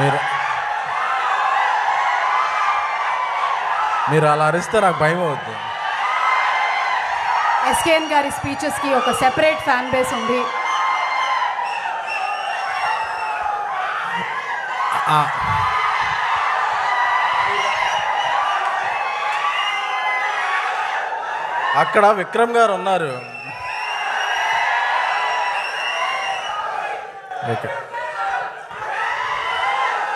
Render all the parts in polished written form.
మీరు మీరు అలా అరిస్తే నాకు భయం అవుద్ది. ఎస్కేఎన్ గారి స్పీచెస్కి ఒక సెపరేట్ ఫ్యాన్ బేస్ ఉంది. అక్కడ విక్రమ్ గారు ఉన్నారు. Okay,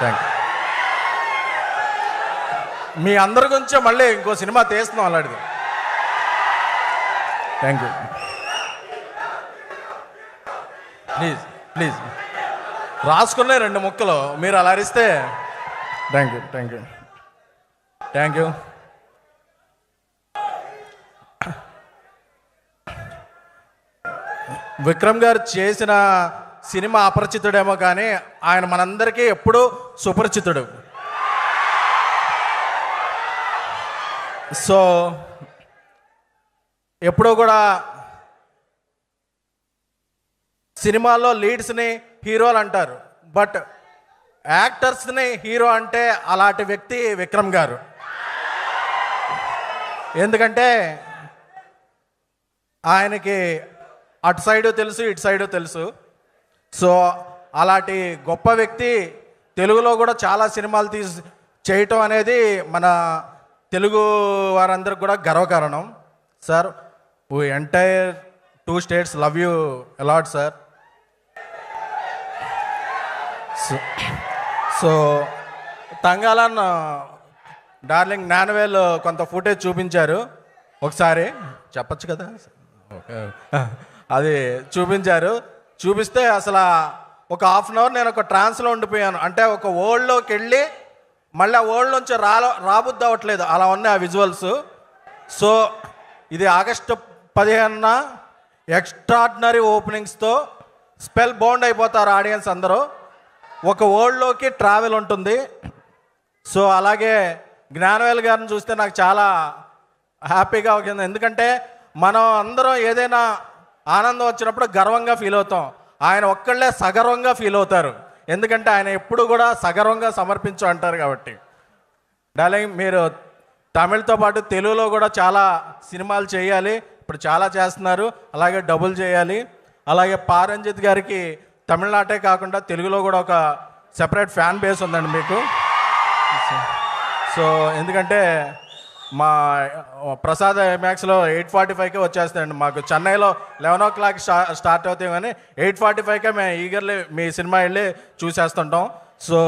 thank you. మీ అందరి గురించే మళ్ళీ ఇంకో సినిమా తీస్తున్నాం అలాంటిది. Thank you. ప్లీజ్ ప్లీజ్ రాసుకునే 2 ముక్కలు మీరు అలా అరిస్తే. Thank you, thank you, thank you. Vikram గారు చేసిన సినిమా అపరిచితుడేమో కానీ ఆయన మనందరికీ ఎప్పుడూ సుపరిచితుడు. సో ఎప్పుడూ కూడా సినిమాల్లో లీడ్స్ని హీరోలు అంటారు, బట్ యాక్టర్స్ని హీరో అంటే అలాంటి వ్యక్తి విక్రమ్ గారు. ఎందుకంటే ఆయనకి అటు సైడు తెలుసు, ఇటు సైడు తెలుసు. సో అలాంటి గొప్ప వ్యక్తి తెలుగులో కూడా చాలా సినిమాలు చేయటం అనేది మన తెలుగు వారందరికి కూడా గర్వకారణం. Sir, we entire 2 states love you a lot sir. So Thangalaan darling Gnanavel కొంత ఫుటేజ్ చూపించారు, ఒకసారి చెప్పచ్చు కదా. ఓకే, అది చూపించారు. చూపిస్తే అసలు ఒక ½ అవర్ నేను ఒక ట్రాన్స్లో ఉండిపోయాను. అంటే ఒక వరల్డ్లోకి వెళ్ళి మళ్ళీ ఆ వరల్డ్ నుంచి రాబుద్ది అవ్వట్లేదు, అలా ఉన్నాయి ఆ విజువల్స్. సో ఇది ఆగస్టు 15న ఎక్స్ట్రాడినరీ ఓపెనింగ్స్తో స్పెల్ బౌండ్ అయిపోతారు ఆడియన్స్ అందరూ. ఒక వరల్డ్లోకి ట్రావెల్ ఉంటుంది. సో అలాగే జ్ఞానవేల్ గారిని చూస్తే నాకు చాలా హ్యాపీగా అవుతుంది. ఎందుకంటే మనం అందరం ఏదైనా ఆనందం వచ్చినప్పుడు గర్వంగా ఫీల్ అవుతాం. ఆయన ఒక్కళ్ళే సగర్వంగా ఫీల్ అవుతారు, ఎందుకంటే ఆయన ఎప్పుడు కూడా సగర్వంగా సమర్పించు అంటారు కాబట్టి. డార్లింగ్, మీరు తమిళ్తో పాటు తెలుగులో కూడా చాలా సినిమాలు చేయాలి, ఇప్పుడు చాలా చేస్తున్నారు. అలాగే డబుల్ చేయాలి. అలాగే పారంజిత్ గారికి తమిళనాటే కాకుండా తెలుగులో కూడా ఒక సెపరేట్ ఫ్యాన్ బేస్ ఉందండి మీకు. సో ఎందుకంటే మా ప్రసాద్ మ్యాక్స్లో 8:45కే వచ్చేస్తాయండి. మాకు చెన్నైలో 11 o'clock స్టార్ట్ అవుతాయి, కానీ 8:45కే మేము ఈగర్లీ మీ సినిమా వెళ్ళి చూసేస్తుంటాం. సో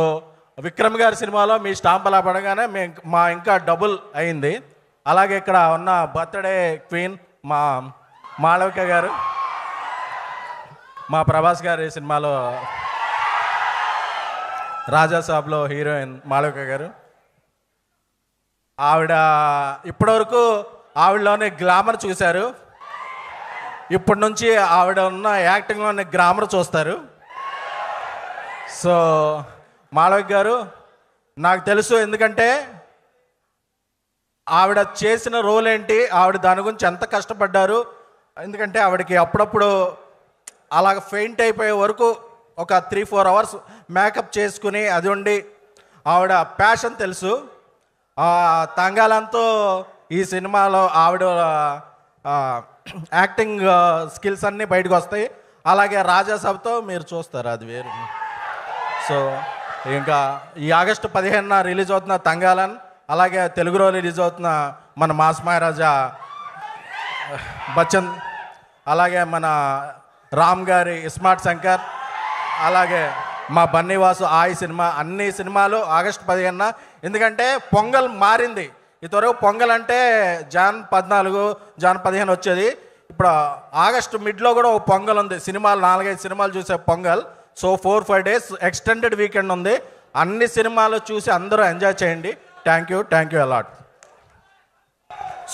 విక్రమ్ గారి సినిమాలో మీ స్టాంప్ అలా పడగానే మా ఇంకా డబుల్ అయింది. అలాగే ఇక్కడ ఉన్న బర్త్డే క్వీన్ మా మాళవిక గారు, మా ప్రభాస్ గారి సినిమాలో రాజాసాబ్లో హీరోయిన్ మాళవిక గారు. ఆవిడ ఇప్పటివరకు ఆవిడలోనే గ్లామర్ చూశారు, ఇప్పటి నుంచి ఆవిడ ఉన్న యాక్టింగ్లోనే గ్లామర్ చూస్తారు. సో మాళవిక గారు నాకు తెలుసు, ఎందుకంటే ఆవిడ చేసిన రోల్ ఏంటి, ఆవిడ దాని గురించి ఎంత కష్టపడ్డారు. ఎందుకంటే ఆవిడకి అప్పుడప్పుడు అలాగ ఫెయింట్ అయిపోయే వరకు ఒక 3-4 hours మేకప్ చేసుకుని అది ఉండి ఆవిడ ప్యాషన్ తెలుసు. తంగాలంతో ఈ సినిమాలో ఆవిడ యాక్టింగ్ స్కిల్స్ అన్నీ బయటకు వస్తాయి. అలాగే రాజాసాబ్తో మీరు చూస్తారు, అది వేరు. సో ఇంకా ఈ ఆగస్టు 15న రిలీజ్ అవుతున్న తంగాలన్, అలాగే తెలుగులో రిలీజ్ అవుతున్న మన మాస్ మహారాజా బచ్చన్, అలాగే మన రామ్ గారి స్మార్ట్ శంకర్, అలాగే మా బన్నీవాసు ఆయి సినిమా, అన్ని సినిమాలు ఆగస్టు 15న. ఎందుకంటే పొంగల్ మారింది. ఇదివరకు పొంగల్ అంటే జాన్ 14, జాన్ 15 వచ్చేది. ఇప్పుడు ఆగస్టు మిడ్లో కూడా ఒక పొంగల్ ఉంది. సినిమాలు 4-5 సినిమాలు చూసే pongal. So 4-5 days extended weekend ఉంది. అన్ని సినిమాలు చూసి అందరూ ఎంజాయ్ చేయండి. Thank you a lot.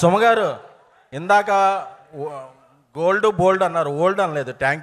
సుమ గారు ఇందాక గోల్డ్ బోల్డ్ అన్నారు, ఓల్డ్ అనలేదు. Thank you.